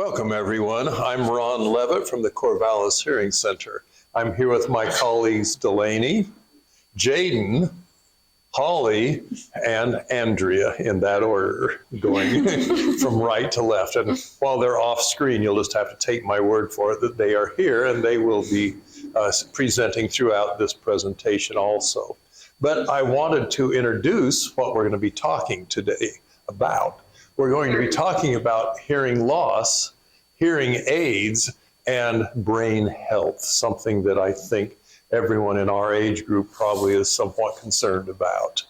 Welcome, everyone. I'm Ron Levitt from the Corvallis Hearing Center. I'm here with my colleagues Delaney, Jaden, Holly, and Andrea, in that order, going from right to left. And while they're off screen, you'll just have to take my word for it that they are here, and they will be presenting throughout this presentation also. But I wanted to introduce what we're going to be talking today about. We're going to be talking about hearing loss, hearing aids, and brain health, something that I think everyone in our age group probably is somewhat concerned about.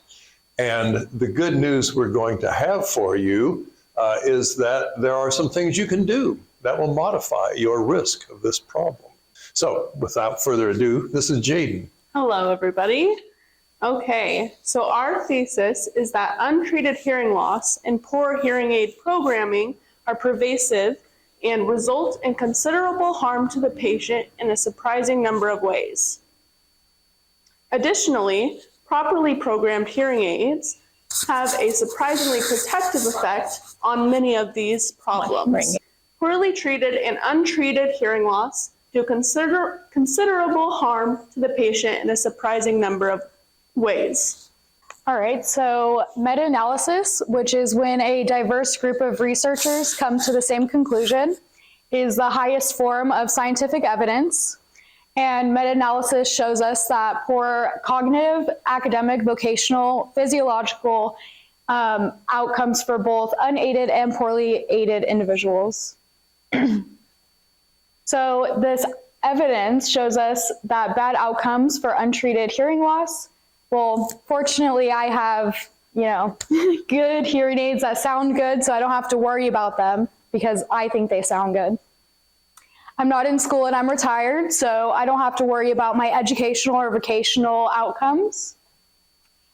And the good news we're going to have for you is that there are some things you can do that will modify your risk of this problem. So without further ado, this is Jaden. Hello, everybody. Okay, so our thesis is that untreated hearing loss and poor hearing aid programming are pervasive and result in considerable harm to the patient in a surprising number of ways. Additionally, properly programmed hearing aids have a surprisingly protective effect on many of these problems. Poorly treated and untreated hearing loss do considerable harm to the patient in a surprising number of ways. All right, so meta-analysis, which is when a diverse group of researchers come to the same conclusion, is the highest form of scientific evidence. And meta-analysis shows us that poor cognitive, academic, vocational, physiological outcomes for both unaided and poorly aided individuals. So this evidence shows us that bad outcomes for untreated hearing loss. Well, fortunately, I have, good hearing aids that sound good, so I don't have to worry about them because I think they sound good. I'm not in school and I'm retired, so I don't have to worry about my educational or vocational outcomes.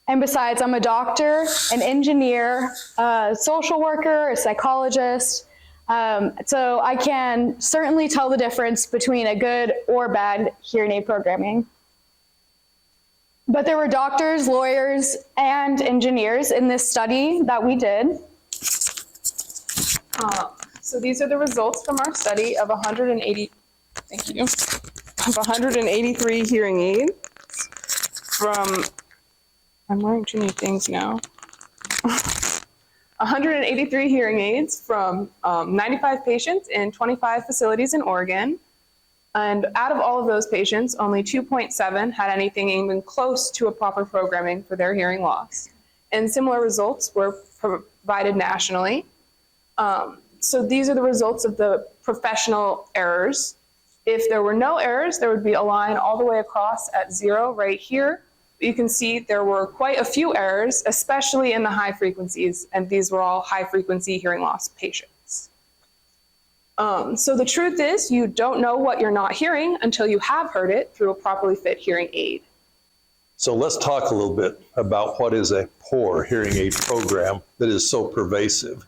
And besides, I'm a doctor, an engineer, a social worker, a psychologist, so I can certainly tell the difference between a good or bad hearing aid programming. But there were doctors, lawyers, and engineers in this study that we did. So these are the results from our study of 183 hearing aids from, I'm wearing too many things now. 183 hearing aids from 95 patients in 25 facilities in Oregon. And out of all of those patients, only 2.7 had anything even close to a proper programming for their hearing loss. And similar results were provided nationally. So these are the results of the professional errors. If there were no errors, there would be a line all the way across at 0 right here. You can see there were quite a few errors, especially in the high frequencies, and these were all high frequency hearing loss patients. So the truth is, you don't know what you're not hearing until you have heard it through a properly fit hearing aid. So let's talk a little bit about what is a poor hearing aid program that is so pervasive.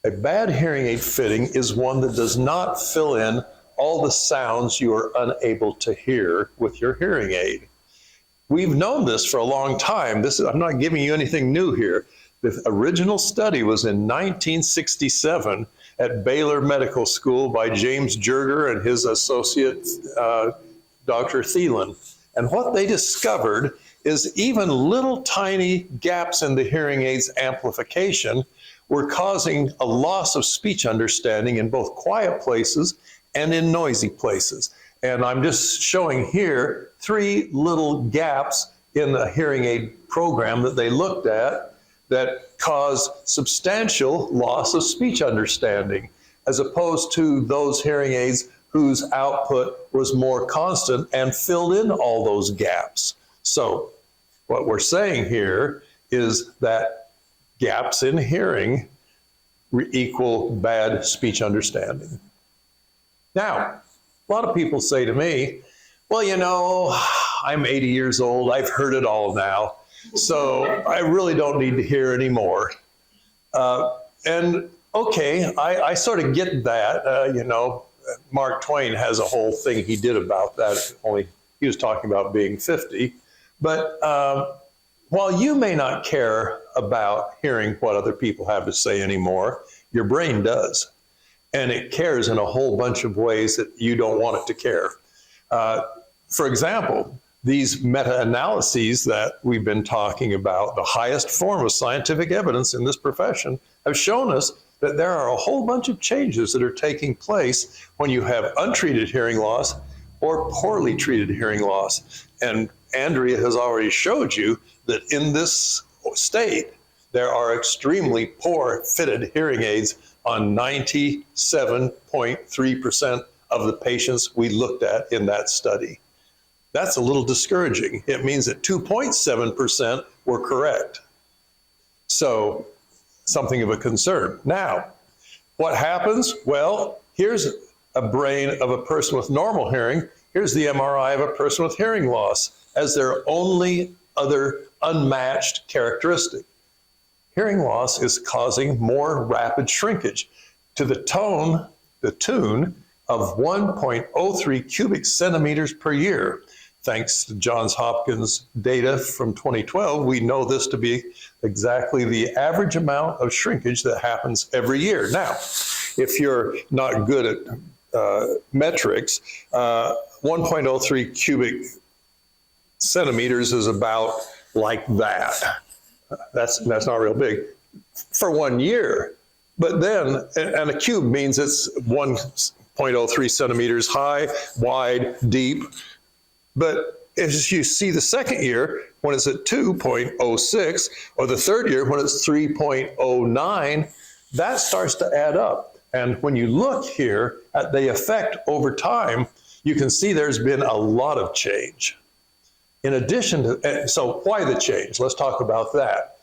A bad hearing aid fitting is one that does not fill in all the sounds you are unable to hear with your hearing aid. We've known this for a long time. I'm not giving you anything new here. The original study was in 1967 at Baylor Medical School by James Jerger and his associate, Dr. Thielen. And what they discovered is even little tiny gaps in the hearing aid's amplification were causing a loss of speech understanding in both quiet places and in noisy places. And I'm just showing here 3 little gaps in the hearing aid program that they looked at that caused substantial loss of speech understanding, as opposed to those hearing aids whose output was more constant and filled in all those gaps. So what we're saying here is that gaps in hearing equal bad speech understanding. Now, a lot of people say to me, well, I'm 80 years old, I've heard it all now, so I really don't need to hear anymore. And okay, I sort of get that. Mark Twain has a whole thing he did about that, only he was talking about being 50. But while you may not care about hearing what other people have to say anymore, your brain does. and it cares in a whole bunch of ways that you don't want it to care. For example, these meta-analyses that we've been talking about, the highest form of scientific evidence in this profession, have shown us that there are a whole bunch of changes that are taking place when you have untreated hearing loss or poorly treated hearing loss. And Andrea has already showed you that in this state, there are extremely poor fitted hearing aids on 97.3% of the patients we looked at in that study. That's a little discouraging. It means that 2.7% were correct. So something of a concern. Now, what happens? Well, here's a brain of a person with normal hearing. Here's the MRI of a person with hearing loss as their only other unmatched characteristic. Hearing loss is causing more rapid shrinkage to the tune of 1.03 cubic centimeters per year. Thanks to Johns Hopkins data from 2012, we know this to be exactly the average amount of shrinkage that happens every year. Now, if you're not good at metrics, 1.03 cubic centimeters is about like that. That's not real big for 1 year. But then, and a cube means it's 1.03 centimeters high, wide, deep. But as you see the second year, when it's at 2.06, or the third year when it's 3.09, that starts to add up. And when you look here at the effect over time, you can see there's been a lot of change. In addition to, so why the change? Let's talk about that.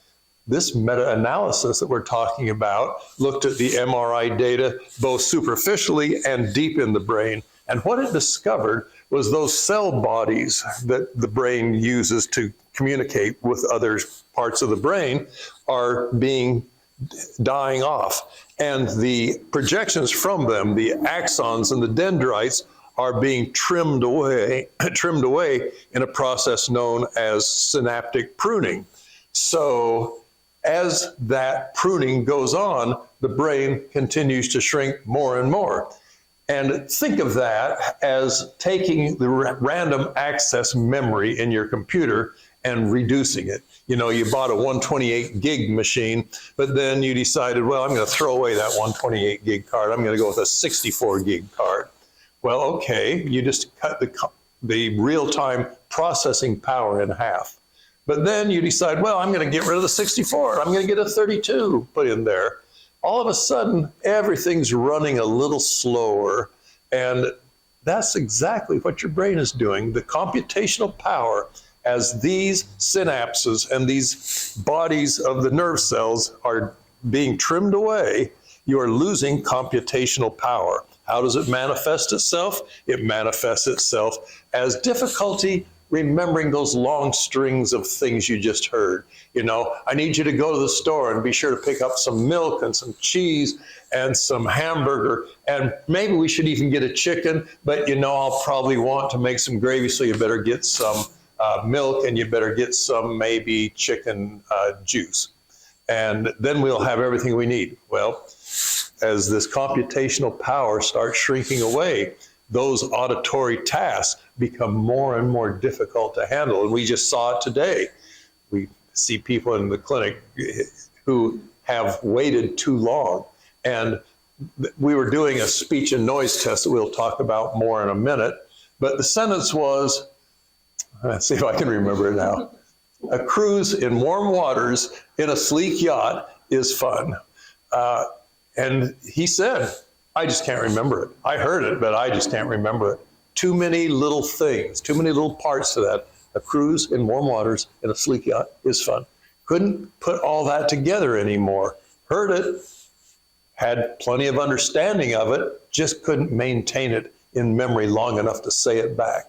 This meta-analysis that we're talking about looked at the MRI data both superficially and deep in the brain. And what it discovered was those cell bodies that the brain uses to communicate with other parts of the brain are dying off. And the projections from them, the axons and the dendrites, are being trimmed away in a process known as synaptic pruning. So as that pruning goes on, the brain continues to shrink more and more. And think of that as taking the random access memory in your computer and reducing it. You know, you bought a 128 gig machine, but then you decided, well, I'm going to throw away that 128 gig card. I'm going to go with a 64 gig card. Well, okay, you just cut the real-time processing power in half. But then you decide, well, I'm going to get rid of the 64. I'm going to get a 32 put in there. All of a sudden, everything's running a little slower. And that's exactly what your brain is doing. The computational power, as these synapses and these bodies of the nerve cells are being trimmed away, you are losing computational power. How does it manifest itself? It manifests itself as difficulty remembering those long strings of things you just heard. You know, I need you to go to the store and be sure to pick up some milk and some cheese and some hamburger, and maybe we should even get a chicken, but you know, I'll probably want to make some gravy, so you better get some milk and you better get some maybe chicken juice. And then we'll have everything we need. Well, as this computational power starts shrinking away, those auditory tasks become more and more difficult to handle. And we just saw it today. We see people in the clinic who have waited too long. And we were doing a speech and noise test that we'll talk about more in a minute. But the sentence was, let's see if I can remember it now. A cruise in warm waters in a sleek yacht is fun. And he said, I just can't remember it. I heard it, but I just can't remember it. Too many little things, too many little parts to that. A cruise in warm waters in a sleek yacht is fun. Couldn't put all that together anymore. Heard it, had plenty of understanding of it, just couldn't maintain it in memory long enough to say it back.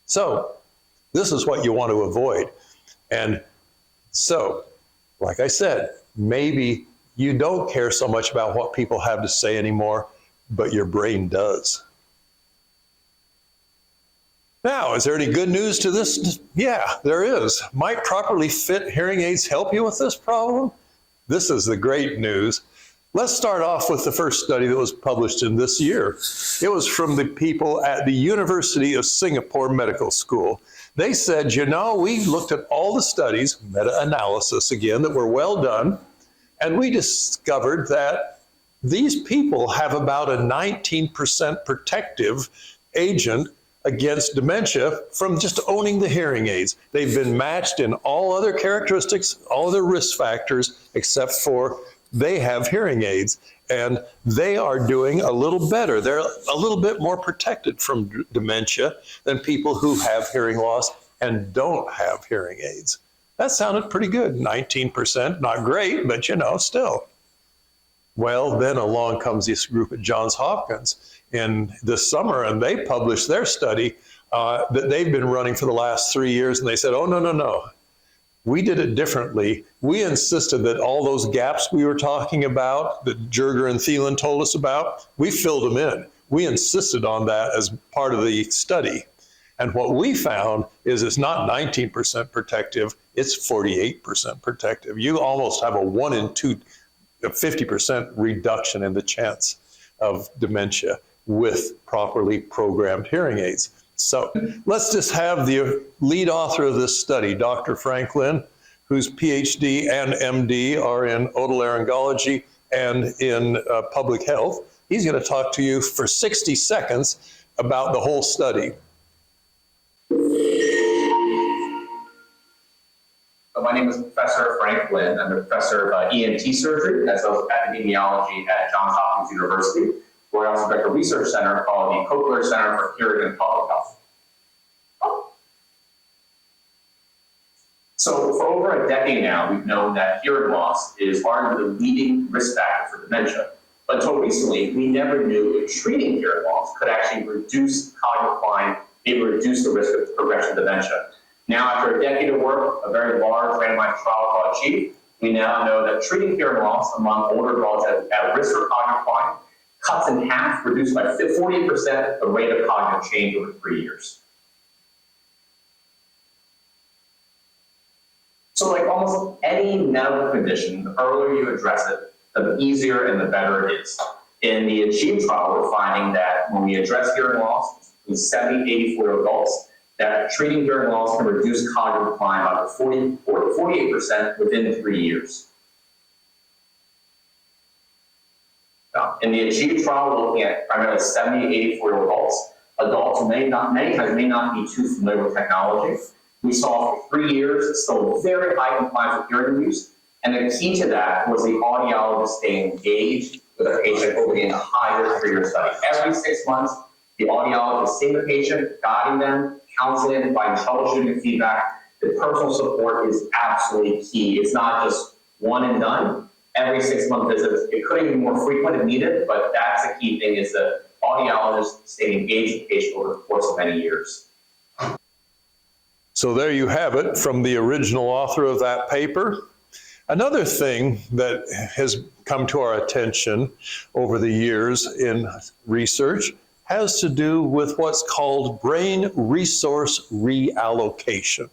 So this is what you want to avoid. And so, like I said, maybe you don't care so much about what people have to say anymore, but your brain does. Now, is there any good news to this? Yeah, there is. Might properly fit hearing aids help you with this problem? This is the great news. Let's start off with the first study that was published in this year. It was from the people at the University of Singapore Medical School. They said, you know, we looked at all the studies, meta-analysis again, that were well done, and we discovered that these people have about a 19% protective agent against dementia from just owning the hearing aids. They've been matched in all other characteristics, all other risk factors, except for they have hearing aids, and they are doing a little better. They're a little bit more protected from dementia than people who have hearing loss and don't have hearing aids. That sounded pretty good. 19%, not great, but you know, still. Well, then along comes this group at Johns Hopkins in this summer, and they published their study that they've been running for the last 3 years, and they said, oh, no. We did it differently. We insisted that all those gaps we were talking about, that Jerger and Thielen told us about, we filled them in. We insisted on that as part of the study. And what we found is it's not 19% protective, it's 48% protective. You almost have a 1 in 2, a 50% reduction in the chance of dementia with properly programmed hearing aids. So let's just have the lead author of this study, Dr. Franklin, whose PhD and MD are in otolaryngology and in public health. He's going to talk to you for 60 seconds about the whole study. My name is Professor Frank Lin. I'm a professor of ENT surgery as well as epidemiology at Johns Hopkins University, where I also direct a research center called the Cochlear Center for Hearing and Public Health. So for over a decade now, we've known that hearing loss is arguably the leading risk factor for dementia. But until recently, we never knew if treating hearing loss could actually reduce cognitive decline, maybe reduce the risk of progression of dementia. Now, after a decade of work, a very large randomized trial called ACHIEVE, we now know that treating hearing loss among older adults at risk for cognitive decline cuts in half, reduced by 48% the rate of cognitive change over 3 years. So like almost any medical condition, the earlier you address it, the easier and the better it is. In the ACHIEVE trial, we're finding that when we address hearing loss in 70, 84 adults, that treating hearing loss can reduce cognitive decline by 48% within 3 years. In the ACHIEVE trial, we're looking at primarily 70, 84 adults. Adults who many times may not be too familiar with technology. We saw for 3 years still very high compliance with hearing use, and the key to that was the audiologist staying engaged with a patient over the entire 3-year study. Every 6 months, the audiologist seeing the patient, guiding them, counseling, providing troubleshooting and feedback. The personal support is absolutely key. It's not just one and done. Every 6-month visits, it could be more frequent if needed, but that's the key thing, is the audiologist staying engaged with the patient over the course of many years. So there you have it from the original author of that paper. Another thing that has come to our attention over the years in research has to do with what's called brain resource reallocation.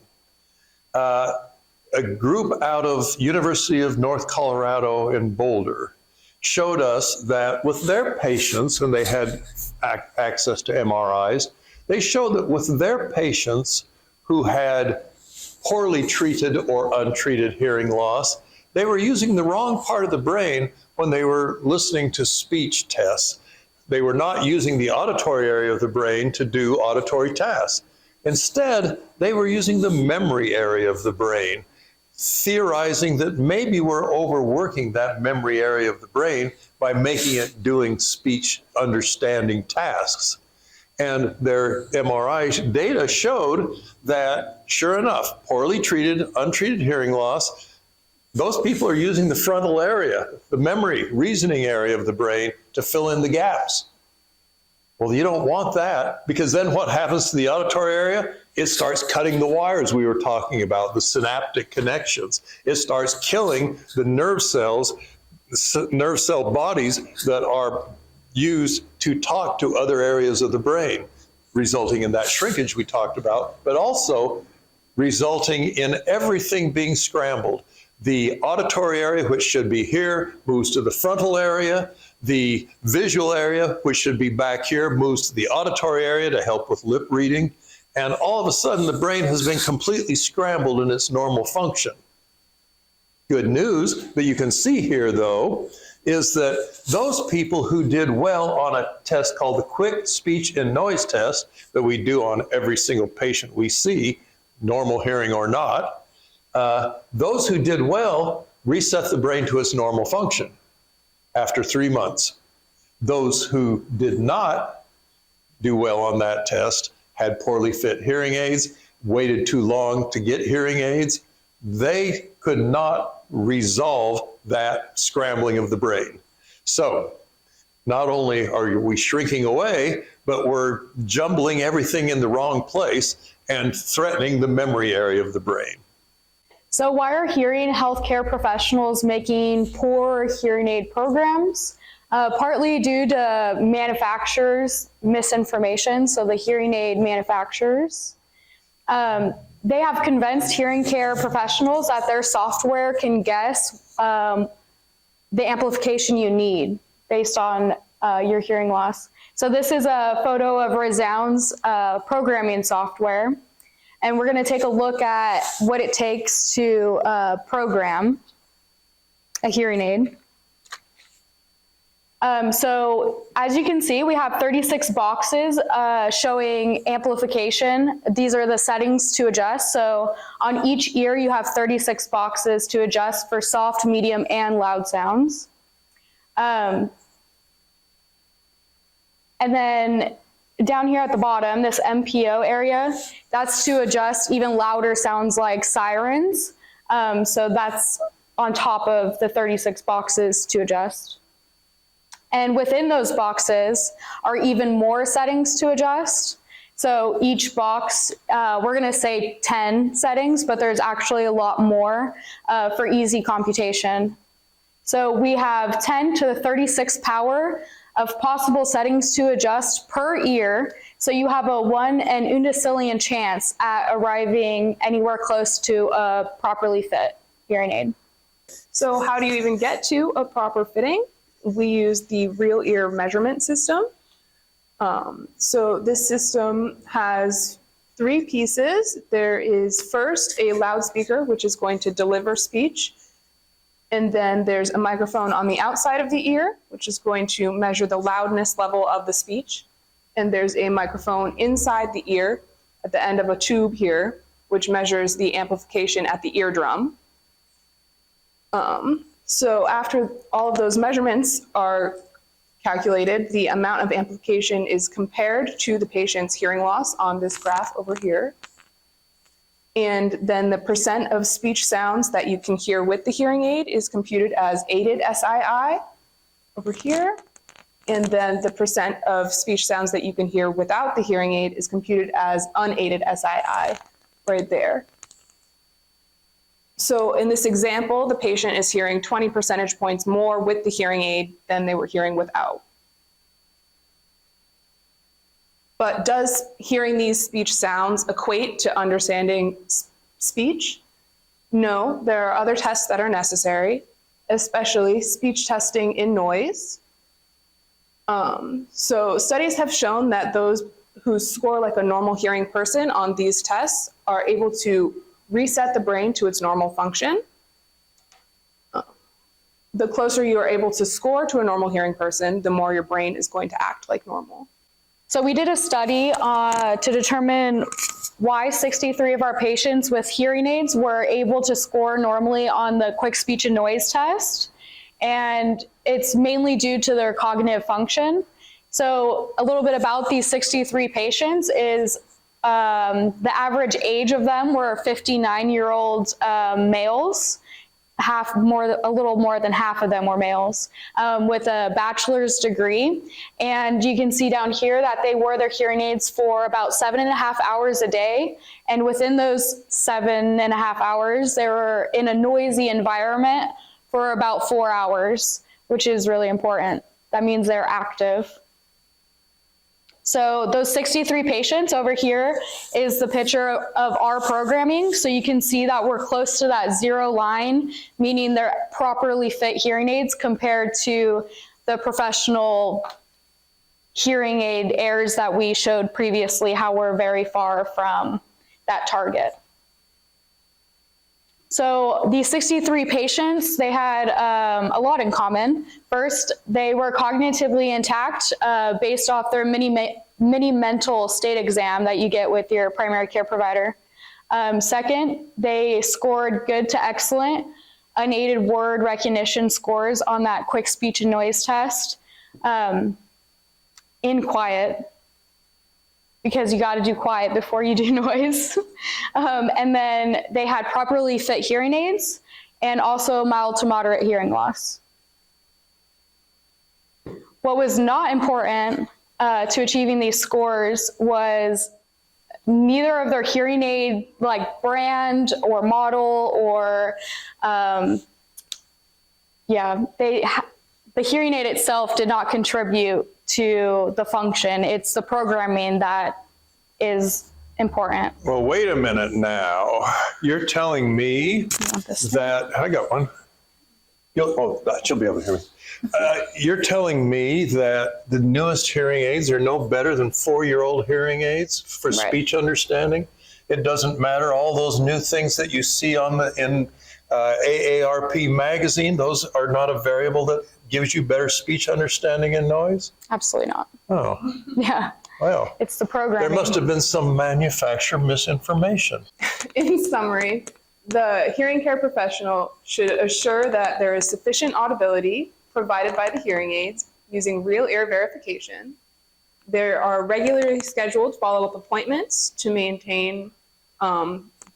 A group out of University of North Colorado in Boulder showed us that with their patients, when they had access to MRIs, they showed that with their patients who had poorly treated or untreated hearing loss, they were using the wrong part of the brain when they were listening to speech tests. They were not using the auditory area of the brain to do auditory tasks. Instead, they were using the memory area of the brain, theorizing that maybe we're overworking that memory area of the brain by making it doing speech understanding tasks. And their MRI data showed that, sure enough, poorly treated, untreated hearing loss, those people are using the frontal area, the memory, reasoning area of the brain to fill in the gaps. Well, you don't want that, because then what happens to the auditory area? It starts cutting the wires we were talking about, the synaptic connections. It starts killing the nerve cells, nerve cell bodies that are used to talk to other areas of the brain, resulting in that shrinkage we talked about, but also resulting in everything being scrambled. The auditory area, which should be here, moves to the frontal area. The visual area, which should be back here, moves to the auditory area to help with lip reading. And all of a sudden, the brain has been completely scrambled in its normal function. Good news that you can see here, though, is that those people who did well on a test called the Quick Speech and Noise Test that we do on every single patient we see, normal hearing or not, those who did well reset the brain to its normal function after 3 months. Those who did not do well on that test, had poorly fit hearing aids, waited too long to get hearing aids, they could not resolve that scrambling of the brain. So not only are we shrinking away, but we're jumbling everything in the wrong place and threatening the memory area of the brain. So why are hearing healthcare professionals making poor hearing aid programs? Partly due to manufacturers' misinformation, so the hearing aid manufacturers. They have convinced hearing care professionals that their software can guess the amplification you need based on your hearing loss. So this is a photo of Resound's programming software. And we're going to take a look at what it takes to program a hearing aid. So as you can see, we have 36 boxes showing amplification. These are the settings to adjust. So on each ear, you have 36 boxes to adjust for soft, medium, and loud sounds. And then down here at the bottom, this MPO area, that's to adjust even louder sounds like sirens. So that's on top of the 36 boxes to adjust. And within those boxes are even more settings to adjust. So each box, we're gonna say 10 settings, but there's actually a lot more for easy computation. So we have 10 to the 36 power of possible settings to adjust per ear. So you have a 1 in undecillion chance at arriving anywhere close to a properly fit hearing aid. So how do you even get to a proper fitting? We use the real ear measurement system. So this system has 3 pieces. There is first a loudspeaker, which is going to deliver speech. And then there's a microphone on the outside of the ear, which is going to measure the loudness level of the speech. And there's a microphone inside the ear at the end of a tube here, which measures the amplification at the eardrum. So after all of those measurements are calculated, the amount of amplification is compared to the patient's hearing loss on this graph over here. And then the percent of speech sounds that you can hear with the hearing aid is computed as aided SII over here. And then the percent of speech sounds that you can hear without the hearing aid is computed as unaided SII right there. So in this example, the patient is hearing 20 percentage points more with the hearing aid than they were hearing without. But does hearing these speech sounds equate to understanding speech? No, there are other tests that are necessary, especially speech testing in noise. So studies have shown that those who score like a normal hearing person on these tests are able to reset the brain to its normal function. The closer you are able to score to a normal hearing person, the more your brain is going to act like normal. So we did a study to determine why 63 of our patients with hearing aids were able to score normally on the quick speech and noise test. And it's mainly due to their cognitive function. So a little bit about these 63 patients is the average age of them were 59-year-old males. A little more than half of them were males with a bachelor's degree. And you can see down here that they wore their hearing aids for about 7.5 hours a day. And within those 7.5 hours, they were in a noisy environment for about 4 hours, which is really important. That means they're active. So those 63 patients over here is the picture of our programming. So you can see that we're close to that 0 line, meaning they're properly fit hearing aids compared to the professional hearing aid airs that we showed previously, how we're very far from that target. So these 63 patients, they had a lot in common. First, they were cognitively intact based off their mini mental state exam that you get with your primary care provider. Second, they scored good to excellent unaided word recognition scores on that quick speech and noise test in quiet, because you got to do quiet before you do noise. And then they had properly fit hearing aids and also mild to moderate hearing loss. What was not important to achieving these scores was neither of their hearing aid like brand or model or the hearing aid itself did not contribute to the function. It's the programming that is important. Well, wait a minute now. You're telling me that, I got one. She'll be able to hear me. You're telling me that the newest hearing aids are no better than 4-year-old hearing aids for Right. speech understanding? It doesn't matter all those new things that you see in AARP magazine, those are not a variable that gives you better speech understanding and noise? Absolutely not. Oh, Yeah, well, it's the programming. there must have been some manufacturer misinformation. In summary, the hearing care professional should assure that there is sufficient audibility provided by the hearing aids using real ear verification. There are regularly scheduled follow-up appointments to maintain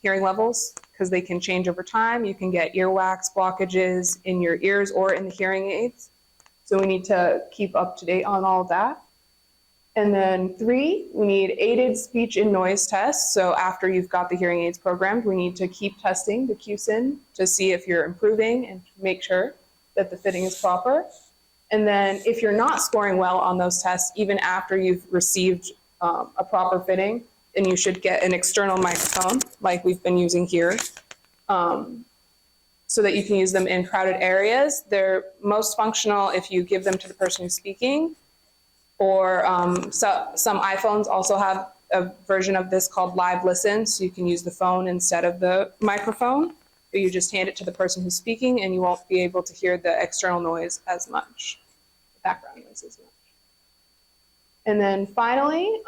hearing levels, because they can change over time. You can get earwax blockages in your ears or in the hearing aids. So we need to keep up to date on all of that. And then 3, we need aided speech and noise tests. So after you've got the hearing aids programmed, we need to keep testing the QSIN to see if you're improving and make sure that the fitting is proper. And then if you're not scoring well on those tests, even after you've received a proper fitting, then you should get an external microphone like we've been using here, so that you can use them in crowded areas. They're most functional if you give them to the person who's speaking, or some iPhones also have a version of this called Live Listen, so you can use the phone instead of the microphone. You just hand it to the person who's speaking and you won't be able to hear the external noise as much, the background noise as much. And then finally,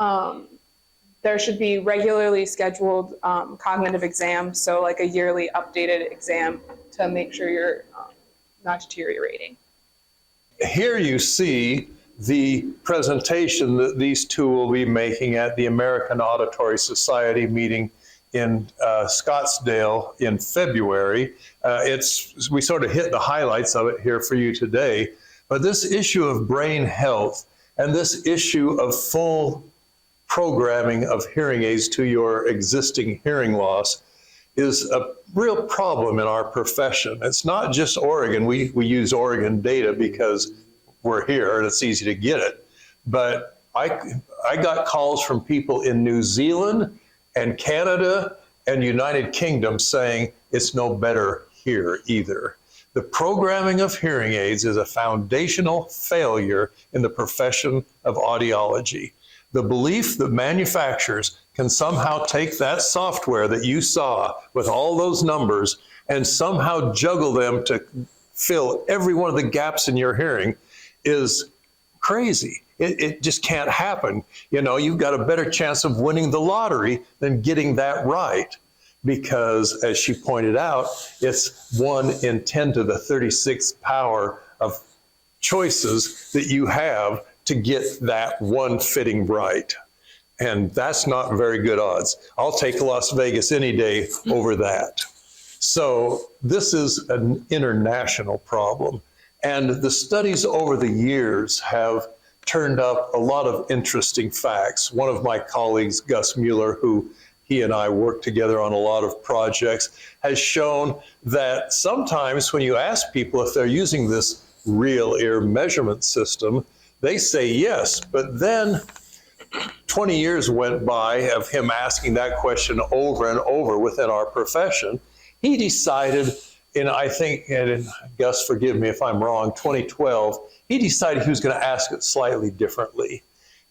there should be regularly scheduled cognitive exams, so like a yearly updated exam to make sure you're not deteriorating. Here you see the presentation that these two will be making at the American Auditory Society meeting in Scottsdale in February. We sort of hit the highlights of it here for you today, but this issue of brain health and this issue of full programming of hearing aids to your existing hearing loss is a real problem in our profession. It's not just Oregon. We use Oregon data because we're here and it's easy to get it. But I got calls from people in New Zealand and Canada and United Kingdom saying it's no better here either. The programming of hearing aids is a foundational failure in the profession of audiology. The belief that manufacturers can somehow take that software that you saw with all those numbers and somehow juggle them to fill every one of the gaps in your hearing is crazy. It just can't happen. You know, you've got a better chance of winning the lottery than getting that right, because as she pointed out, it's 1 in 10 to the 36th power of choices that you have to get that one fitting right. And that's not very good odds. I'll take Las Vegas any day over that. So this is an international problem. And the studies over the years have turned up a lot of interesting facts. One of my colleagues, Gus Mueller, who he and I work together on a lot of projects, has shown that sometimes when you ask people if they're using this real ear measurement system, they say yes, but then 20 years went by of him asking that question over and over within our profession. He decided I think, and Gus, forgive me if I'm wrong, 2012, he decided he was going to ask it slightly differently.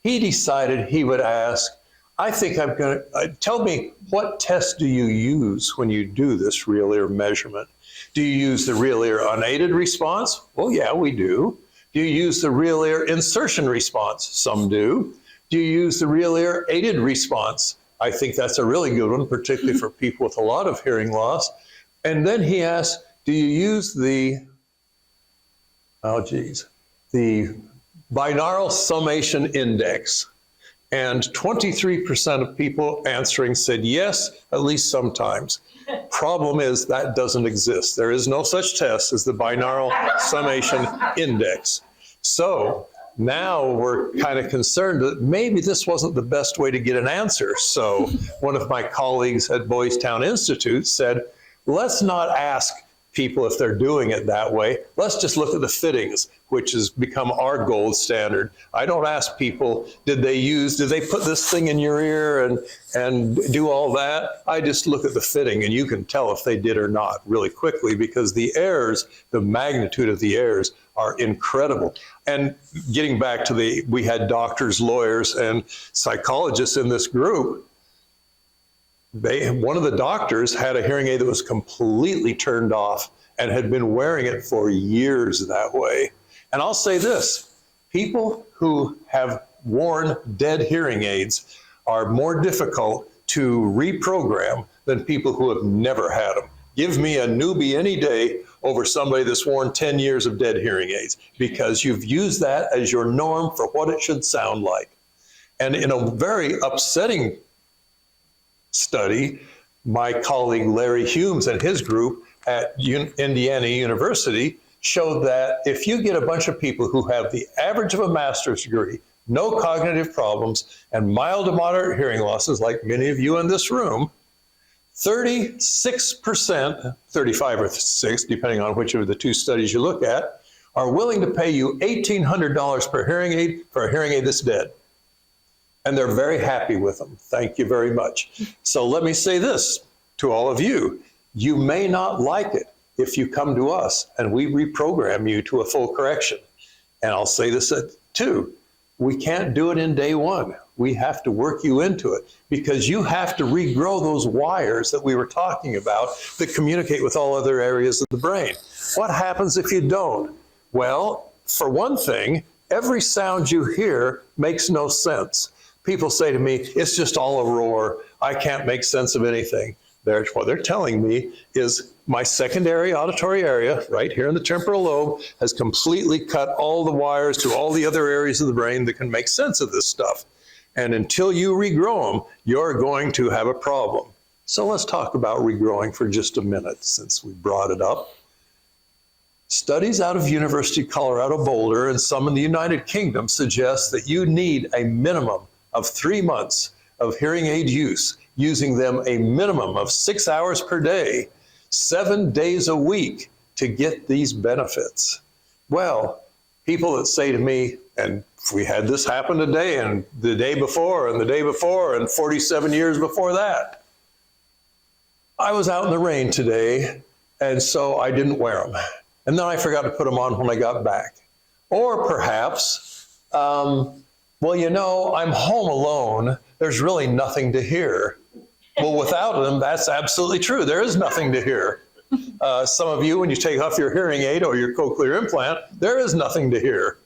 He decided he would ask, I think I'm going to, tell me, what test do you use when you do this real ear measurement? Do you use the real ear unaided response? Well, yeah, we do. Do you use the real ear insertion response? Some do. Do you use the real ear aided response? I think that's a really good one, particularly for people with a lot of hearing loss. And then he asked, do you use the binaural summation index? And 23% of people answering said yes, at least sometimes. Problem is that doesn't exist. There is no such test as the binaural summation index. So now we're kind of concerned that maybe this wasn't the best way to get an answer. So one of my colleagues at Boys Town Institute said, let's not ask people if they're doing it that way. Let's just look at the fittings, which has become our gold standard. I don't ask people, did they put this thing in your ear and do all that? I just look at the fitting, and you can tell if they did or not really quickly, because the errors, the magnitude of the errors are incredible. And getting back to we had doctors, lawyers, and psychologists in this group. One of the doctors had a hearing aid that was completely turned off and had been wearing it for years that way. And I'll say this, people who have worn dead hearing aids are more difficult to reprogram than people who have never had them. Give me a newbie any day over somebody that's worn 10 years of dead hearing aids, because you've used that as your norm for what it should sound like. And in a very upsetting study, my colleague Larry Humes and his group at Indiana University showed that if you get a bunch of people who have the average of a master's degree, no cognitive problems, and mild to moderate hearing losses, like many of you in this room, 36%, 35 or 6, depending on which of the two studies you look at, are willing to pay you $1,800 per hearing aid for a hearing aid that's dead. And they're very happy with them. Thank you very much. So let me say this to all of you. You may not like it if you come to us and we reprogram you to a full correction. And I'll say this too. We can't do it in day one. We have to work you into it, because you have to regrow those wires that we were talking about that communicate with all other areas of the brain. What happens if you don't? Well, for one thing, every sound you hear makes no sense. People say to me, it's just all a roar. I can't make sense of anything. What they're telling me is my secondary auditory area, right here in the temporal lobe, has completely cut all the wires to all the other areas of the brain that can make sense of this stuff. And until you regrow them, you're going to have a problem. So let's talk about regrowing for just a minute, since we brought it up. Studies out of University of Colorado Boulder and some in the United Kingdom suggest that you need a minimum of 3 months of hearing aid use, using them a minimum of 6 hours per day, 7 days a week to get these benefits. Well, people that say to me, and we had this happen today and the day before and the day before and 47 years before that. I was out in the rain today, and so I didn't wear them. And then I forgot to put them on when I got back. Or perhaps, well, you know, I'm home alone. There's really nothing to hear. Well, without them, that's absolutely true. There is nothing to hear. Some of you, when you take off your hearing aid or your cochlear implant, there is nothing to hear.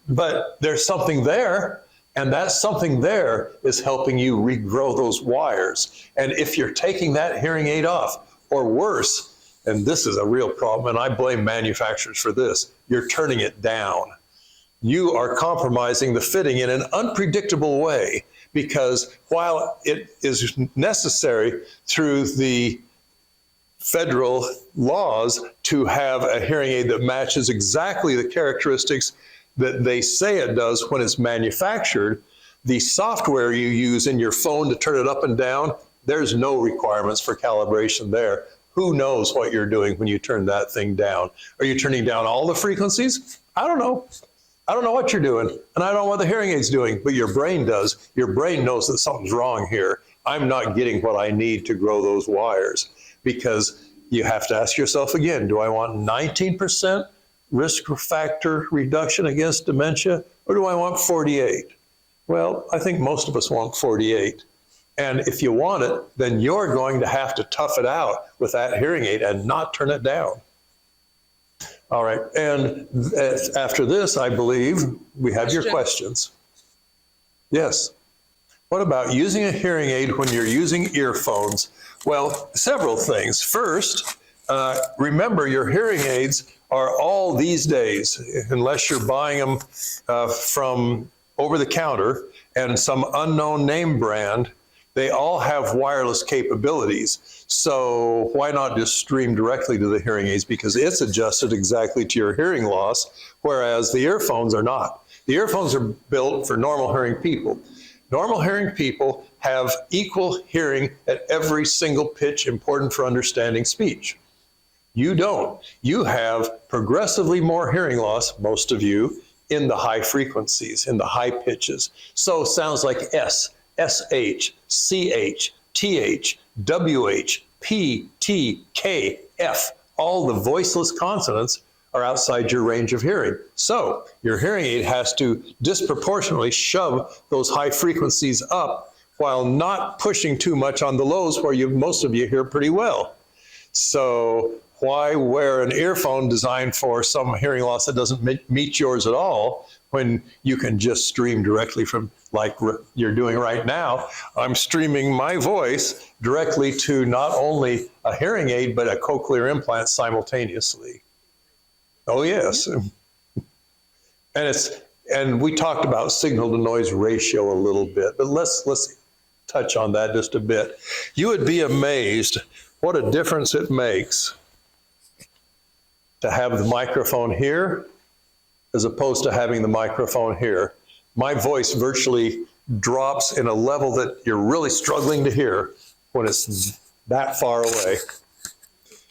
But there's something there, and that something there is helping you regrow those wires. And if you're taking that hearing aid off, or worse, and this is a real problem, and I blame manufacturers for this, you're turning it down. You are compromising the fitting in an unpredictable way, because while it is necessary through the federal laws to have a hearing aid that matches exactly the characteristics that they say it does when it's manufactured, the software you use in your phone to turn it up and down, there's no requirements for calibration there. Who knows what you're doing when you turn that thing down? Are you turning down all the frequencies? I don't know. I don't know what you're doing, and I don't know what the hearing aid's doing, but your brain does. Your brain knows that something's wrong here. I'm not getting what I need to grow those wires, because you have to ask yourself again, do I want 19% risk factor reduction against dementia, or do I want 48? Well, I think most of us want 48. And if you want it, then you're going to have to tough it out with that hearing aid and not turn it down. All right, and after this, I believe we have your questions. Yes. What about using a hearing aid when you're using earphones? Well, several things. First, remember your hearing aids are all these days, unless you're buying them from over the counter and some unknown name brand, they all have wireless capabilities. So why not just stream directly to the hearing aids, because it's adjusted exactly to your hearing loss, whereas the earphones are not. The earphones are built for normal hearing people. Normal hearing people have equal hearing at every single pitch important for understanding speech. You don't. You have progressively more hearing loss, most of you, in the high frequencies, in the high pitches. So sounds like S, SH, CH, TH, WH, P, T, K, F. All the voiceless consonants are outside your range of hearing. So your hearing aid has to disproportionately shove those high frequencies up while not pushing too much on the lows where most of you hear pretty well. So why wear an earphone designed for some hearing loss that doesn't meet yours at all when you can just stream directly from, like you're doing right now? I'm streaming my voice directly to not only a hearing aid, but a cochlear implant simultaneously. Oh, yes. And we talked about signal to noise ratio a little bit, but let's touch on that just a bit. You would be amazed what a difference it makes to have the microphone here as opposed to having the microphone here. My voice virtually drops in a level that you're really struggling to hear when it's that far away.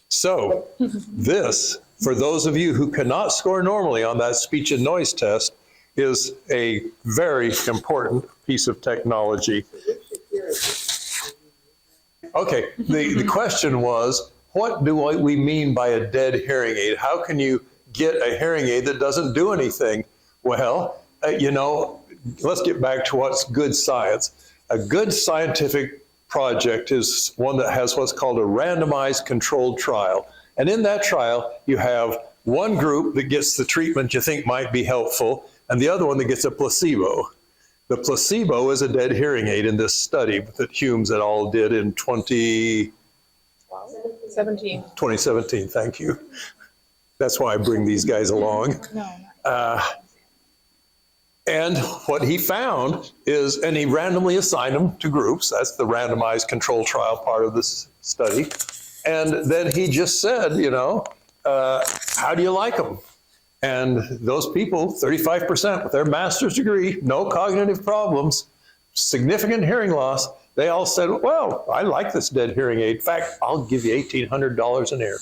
So this, for those of you who cannot score normally on that speech and noise test, is a very important piece of technology. Okay, the question was, what do we mean by a dead hearing aid? How can you get a hearing aid that doesn't do anything? Well, let's get back to what's good science. A good scientific project is one that has what's called a randomized controlled trial. And in that trial, you have one group that gets the treatment you think might be helpful, and the other one that gets a placebo. The placebo is a dead hearing aid in this study that Humes et al. Did in 2017, thank you. That's why I bring these guys along. And what he found is, and he randomly assigned them to groups, that's the randomized control trial part of this study. And then he just said, how do you like them? And those people, 35% with their master's degree, no cognitive problems, significant hearing loss, they all said, well, I like this dead hearing aid. In fact, I'll give you $1,800 an ear.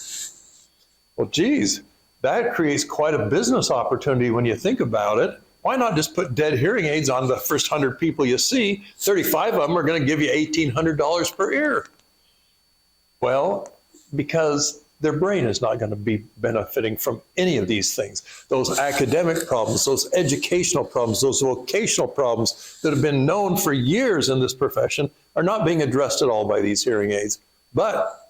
Well, geez, that creates quite a business opportunity when you think about it. Why not just put dead hearing aids on the first 100 people you see? 35 of them are going to give you $1,800 per ear. Well, because their brain is not going to be benefiting from any of these things. Those academic problems, those educational problems, those vocational problems that have been known for years in this profession are not being addressed at all by these hearing aids. But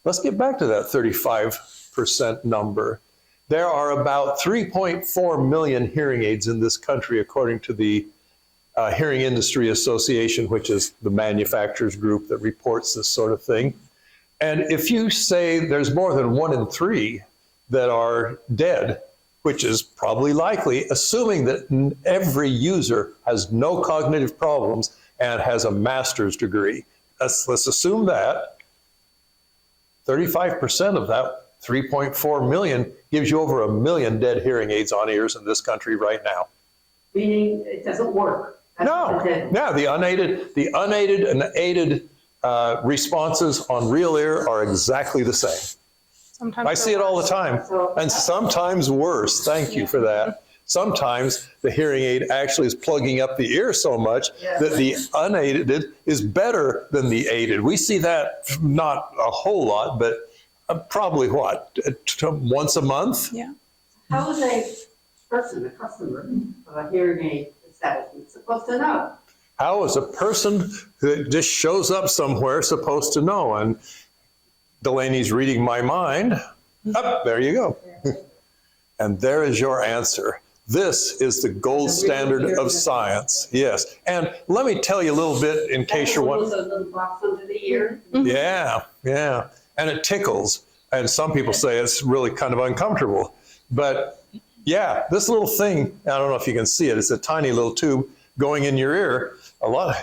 let's get back to that 35% number. There are about 3.4 million hearing aids in this country, according to the Hearing Industry Association, which is the manufacturers group that reports this sort of thing. And if you say there's more than 1 in 3 that are dead, which is probably likely, assuming that every user has no cognitive problems and has a master's degree, let's assume that 35% of that 3.4 million gives you over 1 million dead hearing aids on ears in this country right now. Meaning it doesn't work. That's No, the unaided and aided responses on real ear are exactly the same. Sometimes I see it all the time, and sometimes worse. Thank you for that. Sometimes the hearing aid actually is plugging up the ear so much that the unaided is better than the aided. We see that not a whole lot, but probably what, once a month? Yeah. How is a person, a customer of a hearing aid establishment supposed to know? How is a person that just shows up somewhere supposed to know? And Delaney's reading my mind. Oh, there you go. And there is your answer. This is the gold standard of science. Yes. And let me tell you a little bit in case you're wondering. A little box under the ear. Yeah, yeah. And it tickles. And some people say it's really kind of uncomfortable. But yeah, this little thing, I don't know if you can see it, it's a tiny little tube going in your ear. A lot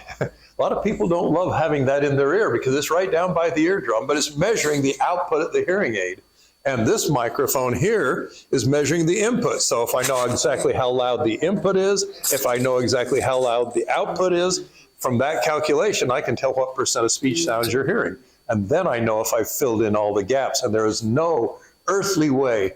of people don't love having that in their ear because it's right down by the eardrum, but it's measuring the output of the hearing aid. And this microphone here is measuring the input. So if I know exactly how loud the input is, if I know exactly how loud the output is, from that calculation, I can tell what percent of speech sounds you're hearing. And then I know if I've filled in all the gaps. And there is no earthly way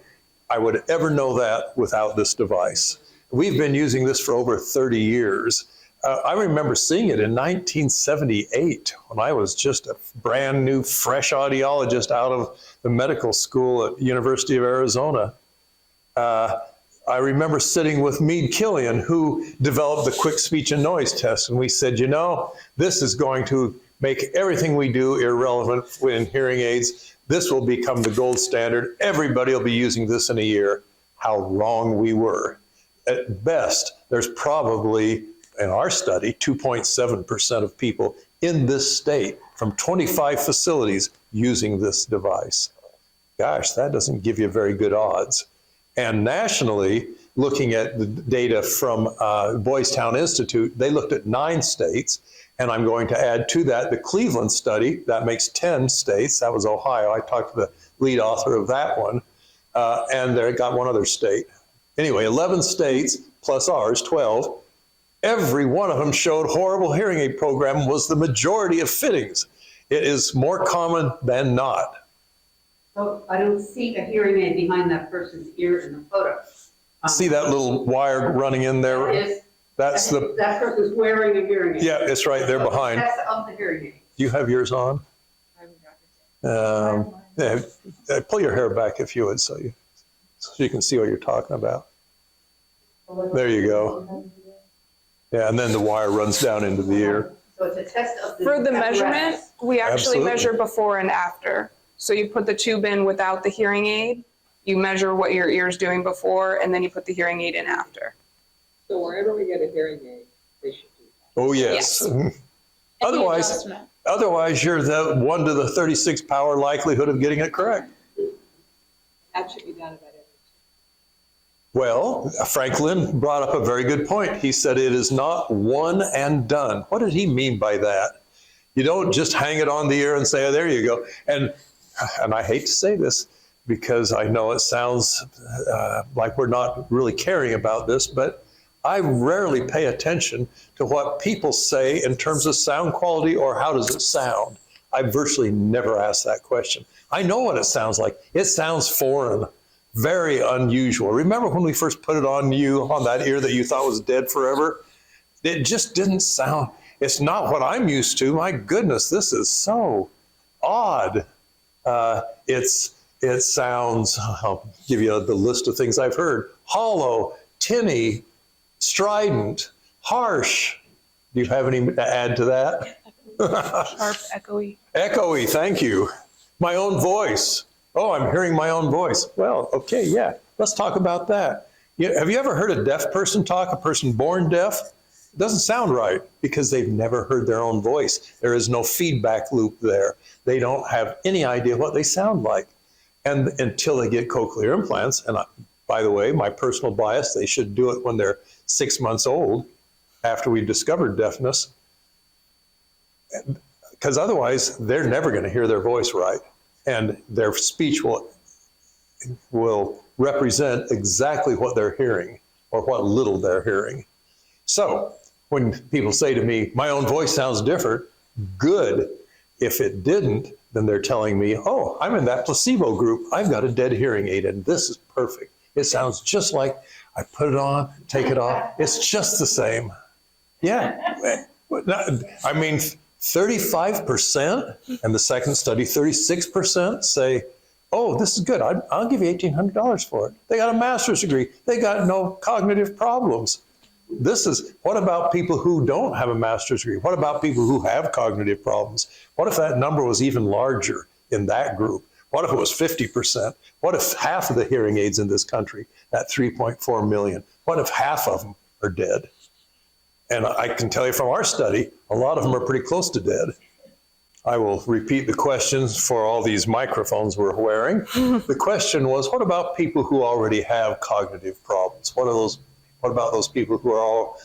I would ever know that without this device. We've been using this for over 30 years. I remember seeing it in 1978 when I was just a brand new, fresh audiologist out of the medical school at University of Arizona. I remember sitting with Meade Killian, who developed the quick speech and noise test. And we said, you know, this is going to make everything we do irrelevant in hearing aids. This will become the gold standard. Everybody will be using this in a year. How wrong we were. At best, there's probably, in our study, 2.7% of people in this state from 25 facilities using this device. Gosh, that doesn't give you very good odds. And nationally, looking at the data from Boys Town Institute, they looked at 9 states. And I'm going to add to that the Cleveland study. That makes 10 states. That was Ohio. I talked to the lead author of that one. And they got one other state. Anyway, 11 states plus ours, 12. Every one of them showed horrible hearing aid program was the majority of fittings. It is more common than not. So I don't see a hearing aid behind that person's ear in the photo. See that little wire running in there? Yes. That's the, That person's wearing a hearing aid. yeah, it's right there So behind. Test of the hearing aid. Do you have yours on? Yeah, pull your hair back if you would so you can see what you're talking about. There you go. Yeah, and then the wire runs down into the ear. So it's a test of the For the apparatus. measurement, we actually Absolutely. measure before and after. So you put the tube in without the hearing aid, you measure what your ear's doing before, and then you put the hearing aid in after. So wherever we get a hearing aid, they should do that. Oh, yes. Yes. Otherwise, you're the 1 to the 36 power likelihood of getting it correct. That should be done about every Well, Franklin brought up a very good point. He said it is not one and done. What did he mean by that? You don't just hang it on the ear and say, oh, there you go. And I hate to say this because I know it sounds like we're not really caring about this, but I rarely pay attention to what people say in terms of sound quality or how does it sound. I virtually never ask that question. I know what it sounds like. It sounds foreign, very unusual. Remember when we first put it on you, on that ear that you thought was dead forever? It just didn't sound, it's not what I'm used to. My goodness, this is so odd. It sounds, I'll give you the list of things I've heard: hollow, tinny, strident, harsh. Do you have any to add to that? Sharp, echoey. Echoey, thank you. My own voice. Oh, I'm hearing my own voice. Well, okay, yeah, let's talk about that. Have you ever heard a deaf person talk, a person born deaf? It doesn't sound right because they've never heard their own voice. There is no feedback loop there. They don't have any idea what they sound like. And until they get cochlear implants, and by the way, my personal bias, they should do it when they're 6 months old after we've discovered deafness, because otherwise they're never going to hear their voice right. And their speech will represent exactly what they're hearing or what little they're hearing. So when people say to me, my own voice sounds different, good. If it didn't, then they're telling me, oh, I'm in that placebo group. I've got a dead hearing aid and this is perfect. It sounds just like I put it on, take it off. It's just the same. Yeah. I mean, 35%, and the second study, 36% say, oh, this is good. I'll give you $1,800 for it. They got a master's degree. They got no cognitive problems. What about people who don't have a master's degree? What about people who have cognitive problems? What if that number was even larger in that group? What if it was 50%? What if half of the hearing aids in this country, that 3.4 million, what if half of them are dead? And I can tell you from our study, a lot of them are pretty close to dead. I will repeat the questions for all these microphones we're wearing. The question was, what about people who already have cognitive problems? What about those people who are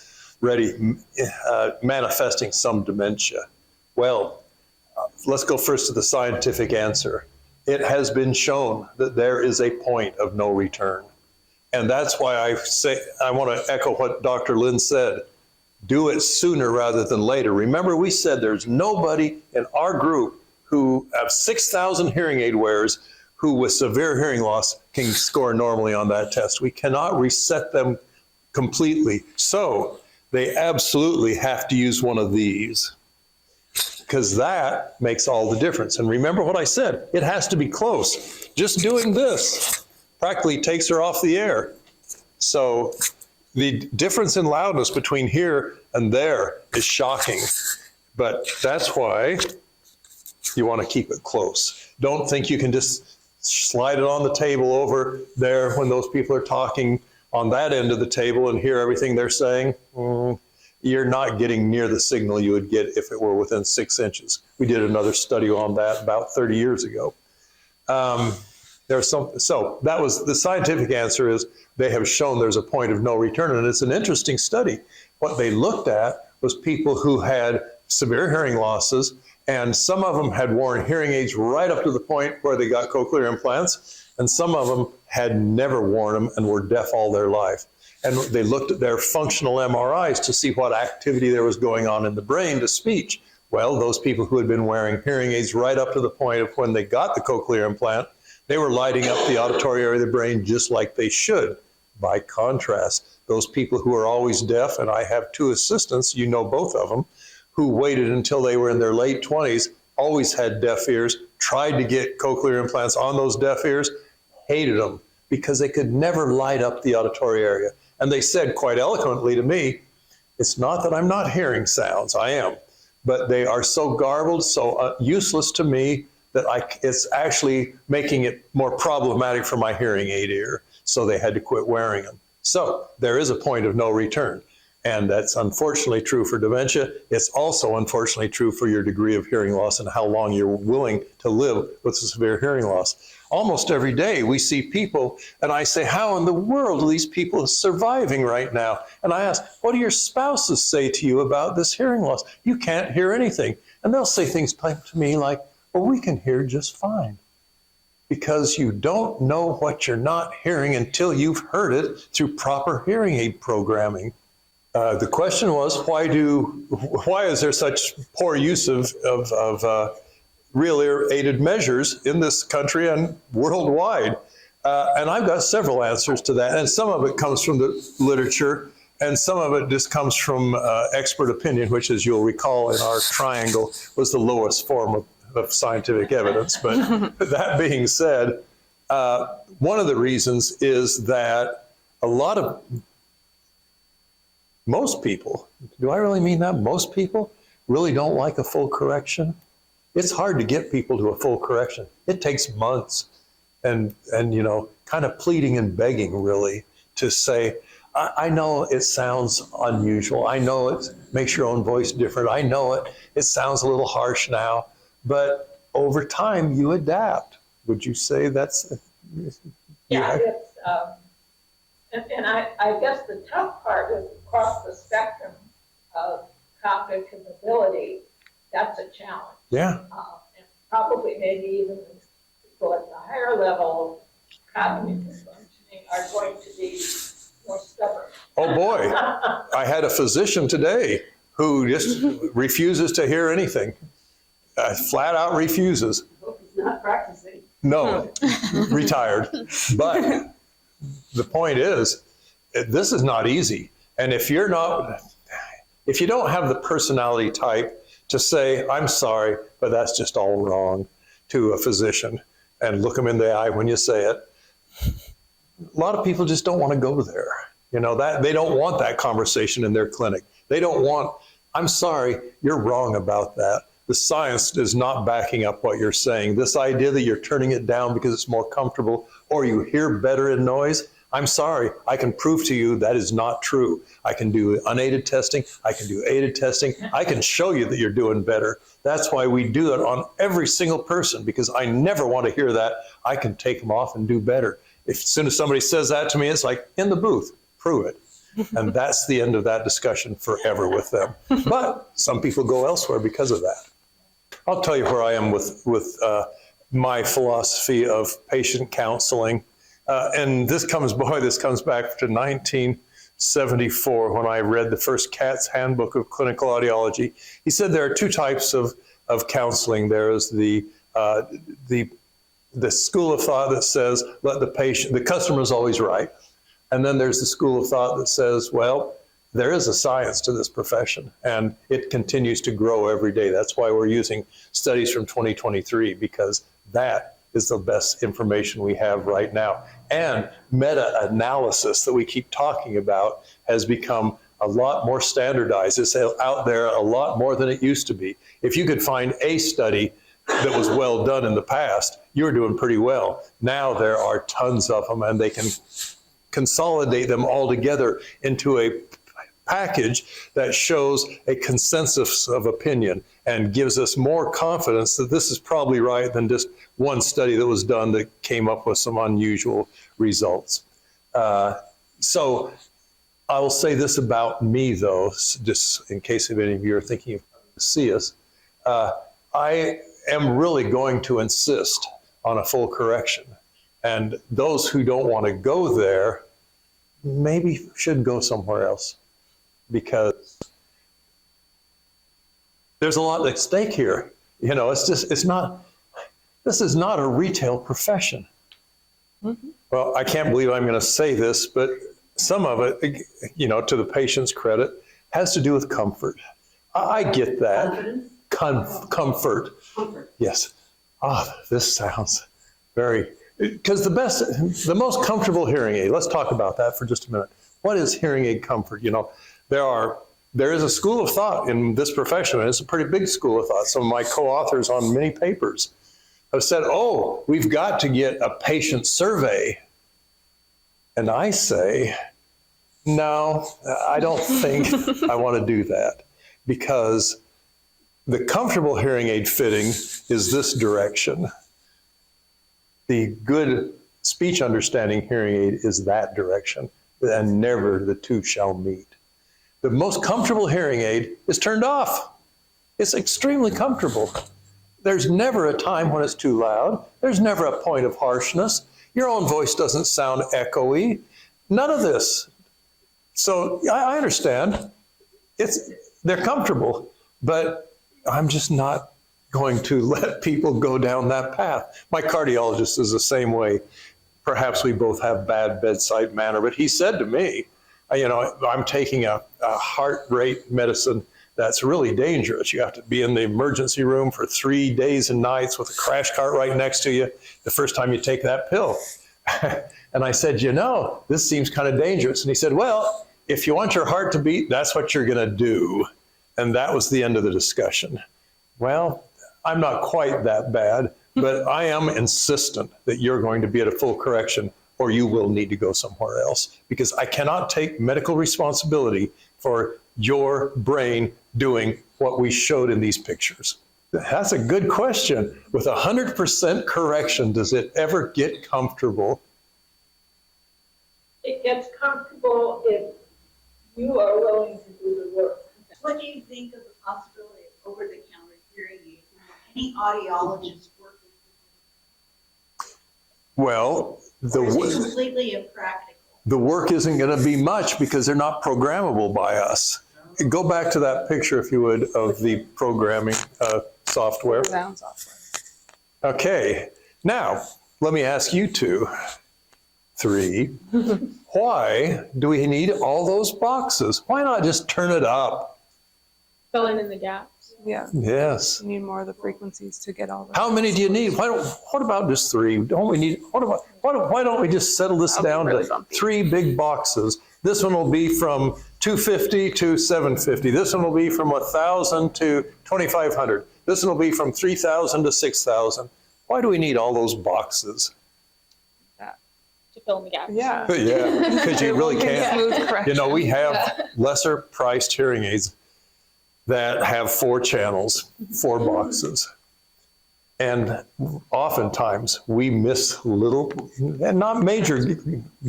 already manifesting some dementia? Well, let's go first to the scientific answer. It has been shown that there is a point of no return. And that's why I want to echo what Dr. Lin said. Do it sooner rather than later. Remember, we said there's nobody in our group who have 6,000 hearing aid wearers who with severe hearing loss can score normally on that test. We cannot reset them completely. So they absolutely have to use one of these, because that makes all the difference. And remember what I said, it has to be close. Just doing this practically takes her off the air. So the difference in loudness between here and there is shocking, but that's why you want to keep it close. Don't think you can just slide it on the table over there when those people are talking on that end of the table and hear everything they're saying. You're not getting near the signal you would get if it were within 6 inches. We did another study on that about 30 years ago. So that was the scientific answer, is they have shown there's a point of no return. And it's an interesting study. What they looked at was people who had severe hearing losses, and some of them had worn hearing aids right up to the point where they got cochlear implants, and some of them had never worn them and were deaf all their life. And they looked at their functional MRIs to see what activity there was going on in the brain to speech. Well, those people who had been wearing hearing aids right up to the point of when they got the cochlear implant, they were lighting up the auditory area of the brain just like they should. By contrast, those people who are always deaf, and I have 2 assistants, you know both of them, who waited until they were in their late 20s, always had deaf ears, tried to get cochlear implants on those deaf ears, hated them because they could never light up the auditory area. And they said quite eloquently to me, it's not that I'm not hearing sounds, I am, but they are so garbled, so useless to me that it's actually making it more problematic for my hearing aid ear. So they had to quit wearing them. So there is a point of no return. And that's unfortunately true for dementia. It's also unfortunately true for your degree of hearing loss and how long you're willing to live with a severe hearing loss. Almost every day we see people, and I say, how in the world are these people surviving right now? And I ask, what do your spouses say to you about this hearing loss? You can't hear anything. And they'll say things to me like, well, we can hear just fine. Because you don't know what you're not hearing until you've heard it through proper hearing aid programming. The question was, why is there such poor use of real ear aided measures in this country and worldwide? And I've got several answers to that. And some of it comes from the literature, and some of it just comes from expert opinion, which, as you'll recall in our triangle, was the lowest form of scientific evidence. But that being said, one of the reasons is that most people, do I really mean that? Most people really don't like a full correction. It's hard to get people to a full correction. It takes months and kind of pleading and begging really to say, I know it sounds unusual. I know it makes your own voice different. I know it sounds a little harsh now. But over time, you adapt. Would you say that's? Yeah, it's, and I guess the tough part is across the spectrum of cognitive ability, that's a challenge. Yeah. And probably maybe even people at the higher level of cognitive functioning are going to be more stubborn. Oh boy, I had a physician today who just refuses to hear anything. Flat out refuses. Hope he's not practicing. No, retired. But the point is, this is not easy. And if you don't have the personality type to say, I'm sorry, but that's just all wrong to a physician, and look them in the eye when you say it, a lot of people just don't want to go there. That they don't want that conversation in their clinic. They don't want, I'm sorry, you're wrong about that. The science is not backing up what you're saying. This idea that you're turning it down because it's more comfortable or you hear better in noise, I'm sorry, I can prove to you that is not true. I can do unaided testing. I can do aided testing. I can show you that you're doing better. That's why we do it on every single person, because I never want to hear that. I can take them off and do better. As soon as somebody says that to me, it's like, in the booth, prove it. And that's the end of that discussion forever with them. But some people go elsewhere because of that. I'll tell you where I am with my philosophy of patient counseling. And this comes back to 1974 when I read the first Katz Handbook of Clinical Audiology. He said there are two types of counseling. There is the school of thought that says, the customer is always right. And then there's the school of thought that says, well, there is a science to this profession, and it continues to grow every day. That's why we're using studies from 2023, because that is the best information we have right now. And meta-analysis that we keep talking about has become a lot more standardized. It's out there a lot more than it used to be. If you could find a study that was well done in the past, you were doing pretty well. Now there are tons of them, and they can consolidate them all together into a package that shows a consensus of opinion and gives us more confidence that this is probably right than just one study that was done that came up with some unusual results. So I will say this about me, though, just in case any of you are thinking of coming to see us. I am really going to insist on a full correction. And those who don't want to go there maybe should go somewhere else, because there's a lot at stake here. This is not a retail profession. Mm-hmm. Well, I can't believe I'm going to say this, but some of it, to the patient's credit, has to do with comfort. I get that. Comfort. Yes. This sounds very, because the most comfortable hearing aid, let's talk about that for just a minute. What is hearing aid comfort? There is a school of thought in this profession, and it's a pretty big school of thought. Some of my co-authors on many papers have said, we've got to get a patient survey. And I say, no, I don't think I want to do that, because the comfortable hearing aid fitting is this direction. The good speech understanding hearing aid is that direction, and never the two shall meet. The most comfortable hearing aid is turned off. It's extremely comfortable. There's never a time when it's too loud. There's never a point of harshness. Your own voice doesn't sound echoey. None of this. So I understand. They're comfortable, but I'm just not going to let people go down that path. My cardiologist is the same way. Perhaps we both have bad bedside manner, but he said to me, I'm taking a heart rate medicine that's really dangerous. You have to be in the emergency room for 3 days and nights with a crash cart right next to you the first time you take that pill. And I said, this seems kind of dangerous. And he said, well, if you want your heart to beat, that's what you're going to do. And that was the end of the discussion. Well, I'm not quite that bad, but I am insistent that you're going to be at a full correction, or you will need to go somewhere else, because I cannot take medical responsibility for your brain doing what we showed in these pictures. That's a good question. With 100% correction, does it ever get comfortable? It gets comfortable if you are willing to do the work. What do you think of the possibility of over-the-counter hearing aids? Any audiologists work with? Well, it's completely impractical. The work isn't going to be much because they're not programmable by us. Go back to that picture, if you would, of the programming software. Sound software. Okay. Now, let me ask you two. 3. Why do we need all those boxes? Why not just turn it up? Filling in the gaps. Yeah. Yes. You need more of the frequencies to get all the. How many do you need? What about just 3? Don't we need, why don't we just settle this down really to bumpy. 3 big boxes? This one will be from $250 to $750. This one will be from $1,000 to $2,500. This one will be from $3,000 to $6,000. Why do we need all those boxes? To fill in the gaps. Yeah. Yeah, because you really can't. Smooth correction. You know, we have lesser priced hearing aids that have 4 channels, 4 boxes. And oftentimes we miss little, and not major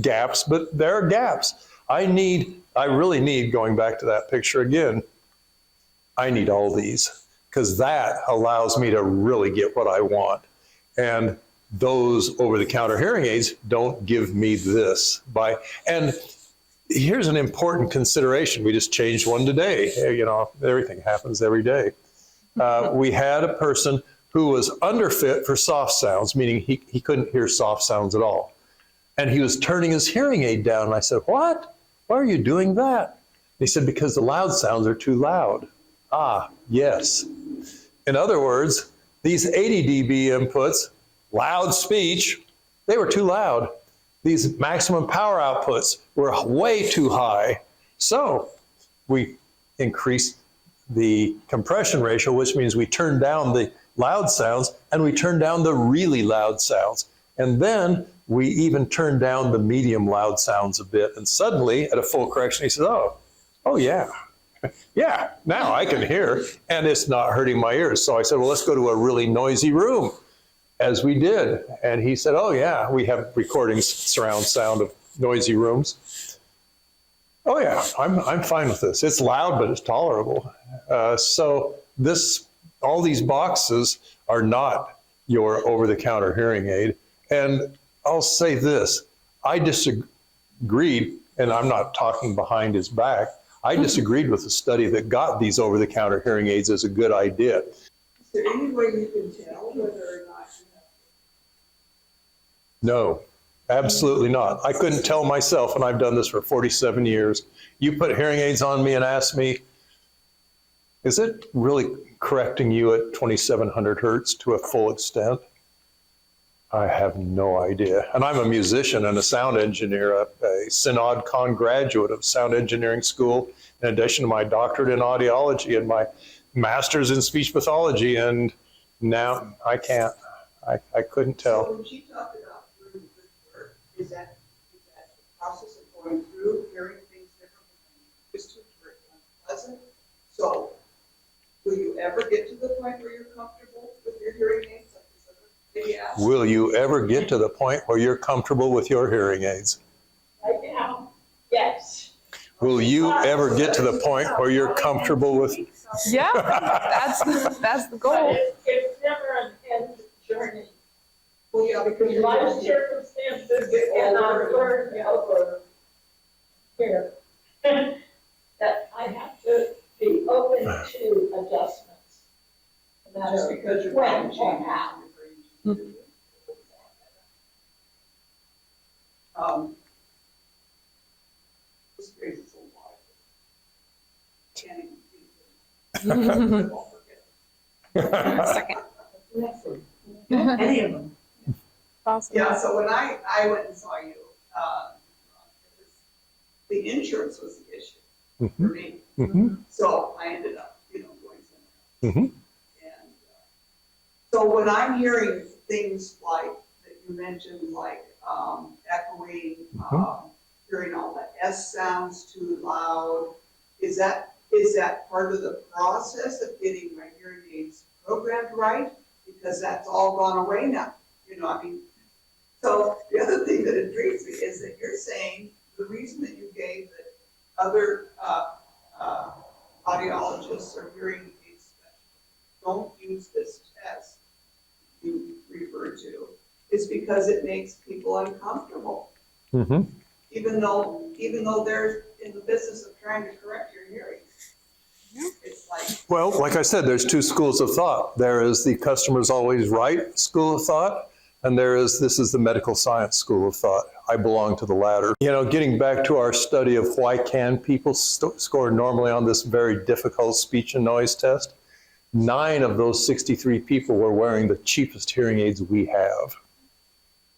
gaps, but there are gaps. I really need, going back to that picture again, I need all these because that allows me to really get what I want. And those over-the-counter hearing aids don't give me this. And here's an important consideration. We just changed one today. You know, everything happens every day. We had a person who was underfit for soft sounds, meaning he couldn't hear soft sounds at all. And he was turning his hearing aid down. And I said, what? Why are you doing that? He said, because the loud sounds are too loud. Ah, yes. In other words, these 80 dB inputs, loud speech, they were too loud. These maximum power outputs were way too high. So we increased the compression ratio, which means we turned down the loud sounds and we turned down the really loud sounds. And then we even turned down the medium loud sounds a bit. And suddenly, at a full correction, he said, oh yeah. Yeah, now I can hear, and it's not hurting my ears. So I said, well, let's go to a really noisy room, as we did. And he said, oh yeah, we have recordings, surround sound of noisy rooms. Oh yeah, I'm fine with this. It's loud, but it's tolerable. So all these boxes are not your over-the-counter hearing aid. And I'll say this, I disagreed, and I'm not talking behind his back, I disagreed with the study that got these over-the-counter hearing aids as a good idea. Is there any way you can tell whether or not you have? No, absolutely not. I couldn't tell myself, and I've done this for 47 years. You put hearing aids on me and ask me, is it really correcting you at 2,700 hertz to a full extent? I have no idea. And I'm a musician and a sound engineer, a Synod Con graduate of sound engineering school, in addition to my doctorate in audiology and my master's in speech pathology. And now I can't. I couldn't tell. So when she talked about doing good work, is that the process of going through, hearing things differently, just to very unpleasant? So will you ever get to the point where you're comfortable with your hearing aids? Like this other lady asked? Will you ever get to the point where you're comfortable with your hearing aids? Right now, yes. Will you ever get to the point where you're comfortable with? Yeah, that's the goal. But it's never an end journey. Well, yeah, because you're Life circumstances and our learn over here. That I have to be open to adjustments. No just matter because you're when changing. or how. This raises a lot. Can't even think of it. Second. Any of them. Awesome. Yeah, so when I went and saw you, the insurance was the issue for me. Mhm. So I ended up, going somewhere. Mhm. And so when I'm hearing things like that you mentioned, like echoing, hearing all the S sounds too loud, is that part of the process of getting my hearing aids programmed right? Because that's all gone away now. So the other thing that intrigues me is that you're saying the reason that you gave that other audiologists or hearing aid specialists don't use this test you refer to is because it makes people uncomfortable. Mhm. Even though they're in the business of trying to correct your hearing. It's like, Well, like I said, there's 2 schools of thought. There is the customer's always right school of thought, and this is the medical science school of thought. I belong to the latter. You know, getting back to our study of why can people score normally on this very difficult speech and noise test, 9 of those 63 people were wearing the cheapest hearing aids we have.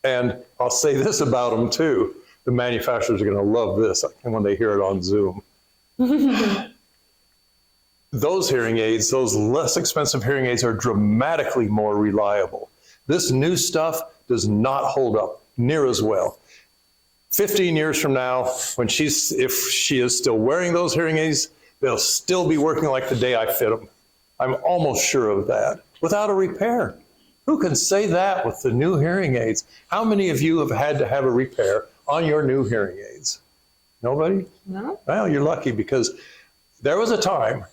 And I'll say this about them too. The manufacturers are going to love this when they hear it on Zoom. Those hearing aids, those less expensive hearing aids, are dramatically more reliable. This new stuff does not hold up near as well. 15 years from now, if she is still wearing those hearing aids, they'll still be working like the day I fit them. I'm almost sure of that, without a repair. Who can say that with the new hearing aids? How many of you have had to have a repair on your new hearing aids? Nobody? No. Well, you're lucky, because there was a time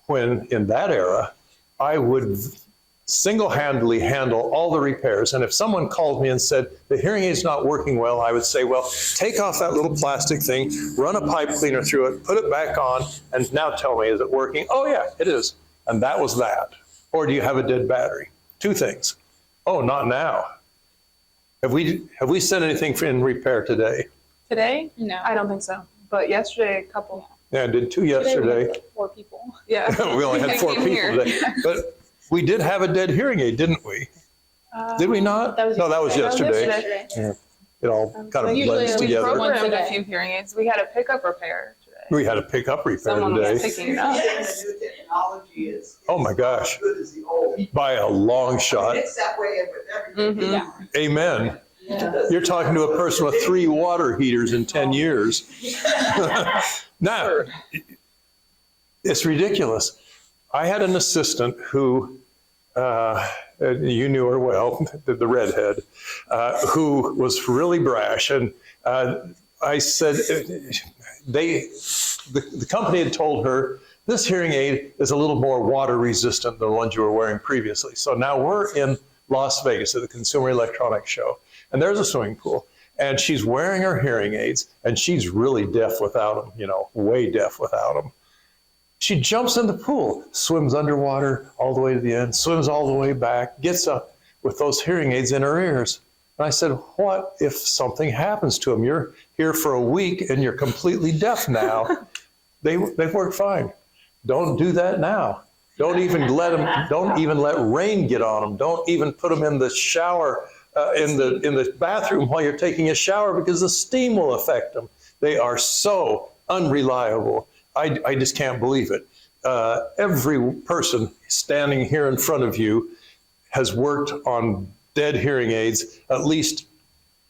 when, in that era, I would single-handedly handle all the repairs. And if someone called me and said, the hearing aid's not working well, I would say, well, take off that little plastic thing, run a pipe cleaner through it, put it back on, and now tell me, is it working? Oh yeah, it is. And that was that. Or do you have a dead battery? 2 things. Oh, not now. Have we sent anything in repair today? Today? No. I don't think so. But yesterday, a couple. Yeah, I did 2 yesterday. 4 people. Yeah. We only had 4 Came people here. today. But we did have a dead hearing aid, didn't we? Did we not? That was No, that was yesterday. yesterday. Yeah. It all kind of Usually blends we together. Programmed today. a few hearing aids. We had a pickup repair today. We had a pickup repair Someone was today. picking it up. The new technology is. Oh my gosh. As good as the old. By a long shot. It's that way with everything. Mhm. Amen. Yeah. You're talking to a person with 3 water heaters in 10 years. Now, it's ridiculous. I had an assistant who, you knew her well, the redhead, who was really brash. And I said, the company had told her, this hearing aid is a little more water resistant than the ones you were wearing previously. So now we're in Las Vegas at the Consumer Electronics Show, and there's a swimming pool. And she's wearing her hearing aids, and she's really deaf without them, way deaf without them. She jumps in the pool, swims underwater all the way to the end, swims all the way back, gets up with those hearing aids in her ears. And I said, what if something happens to them? You're here for a week and you're completely deaf now. They've worked fine. Don't do that now. Don't even let rain get on them. Don't even put them in the shower, in the bathroom while you're taking a shower, because the steam will affect them. They are so unreliable. I just can't believe it. Every person standing here in front of you has worked on dead hearing aids at least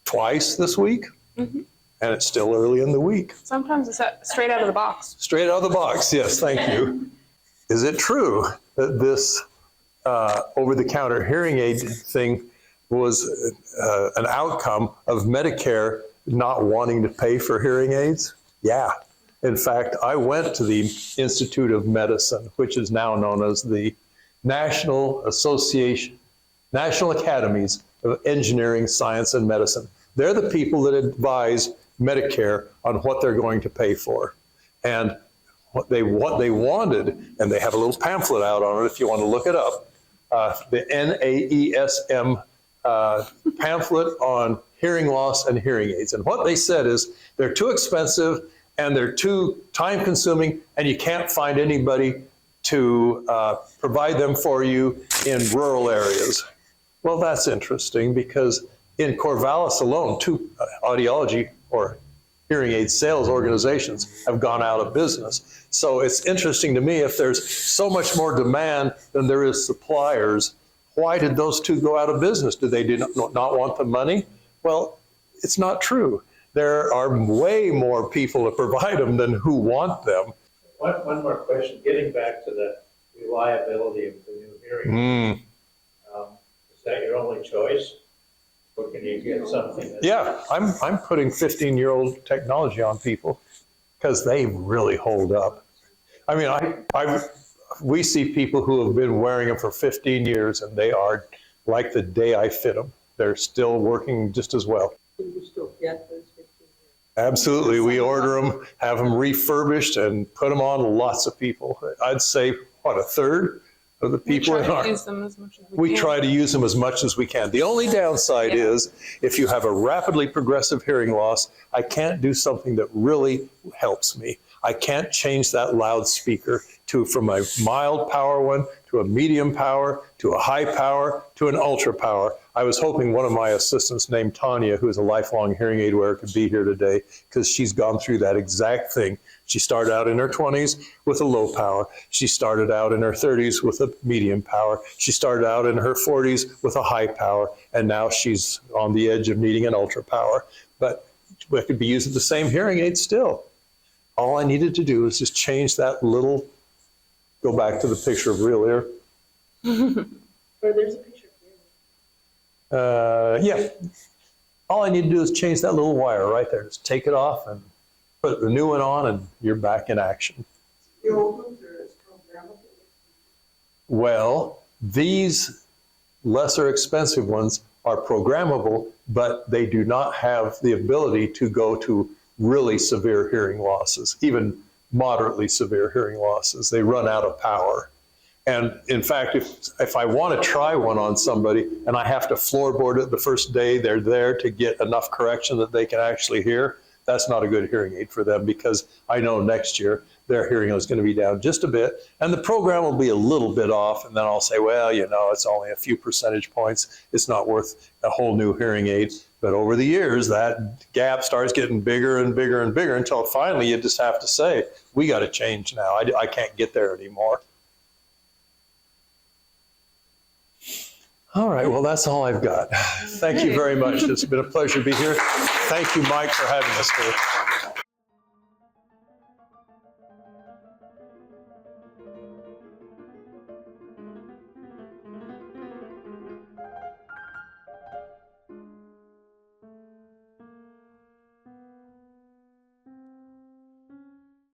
twice this week, and it's still early in the week. Sometimes it's straight out of the box. Straight out of the box, yes, thank you. Is it true that this over-the-counter hearing aid thing was an outcome of Medicare not wanting to pay for hearing aids? Yeah. In fact, I went to the Institute of Medicine, which is now known as the National Academies of Engineering, Science, and Medicine. They're the people that advise Medicare on what they're going to pay for. And what they wanted, and they have a little pamphlet out on it if you want to look it up, the NAESM pamphlet on hearing loss and hearing aids. And what they said is they're too expensive and they're too time consuming, and you can't find anybody to provide them for you in rural areas. Well, that's interesting, because in Corvallis alone, 2 audiology or hearing aid sales organizations have gone out of business. So it's interesting to me, if there's so much more demand than there is suppliers, why did those 2 go out of business? Did they not want the money? Well, it's not true. There are way more people to provide them than who want them. One more question, getting back to the reliability of the new hearing. Is that your only choice? Or can you get something that? Yeah, I'm putting 15-year-old technology on people because they really hold up. I mean, we see people who have been wearing them for 15 years, and they are like the day I fit them. They're still working just as well. Can you still get those 15 years? Absolutely. We order them, have them refurbished, and put them on lots of people. I'd say, what, a third of the people in our, Use them as much as we can. try to use them as much as we can. The only downside is if you have a rapidly progressive hearing loss, I can't do something that really helps me. I can't change that loudspeaker from a mild power one to a medium power to a high power to an ultra power. I was hoping one of my assistants named Tanya, who is a lifelong hearing aid wearer, could be here today because she's gone through that exact thing. She started out in her 20s with a low power. She started out in her 30s with a medium power. She started out in her 40s with a high power, and now she's on the edge of needing an ultra power. But we could be using the same hearing aid still. All I needed to do was just change that little, go back to the picture of real ear. Or there's a picture of you. Yeah. All I need to do is change that little wire right there. Just take it off and put the new one on, and you're back in action. The old ones are programmable. Well, these lesser expensive ones are programmable, but they do not have the ability to go to really severe hearing losses, even moderately severe hearing losses. They run out of power. And in fact, if I want to try one on somebody and I have to floorboard it the first day they're there to get enough correction that they can actually hear, that's not a good hearing aid for them, because I know next year their hearing is going to be down just a bit and the program will be a little bit off, and then I'll say, well, you know, it's only a few percentage points. It's not worth a whole new hearing aid. But over the years, that gap starts getting bigger and bigger and bigger until finally you just have to say, we got to change now. I can't get there anymore. All right, well, that's all I've got. Thank you very much. It's been a pleasure to be here. Thank you, Mike, for having us here.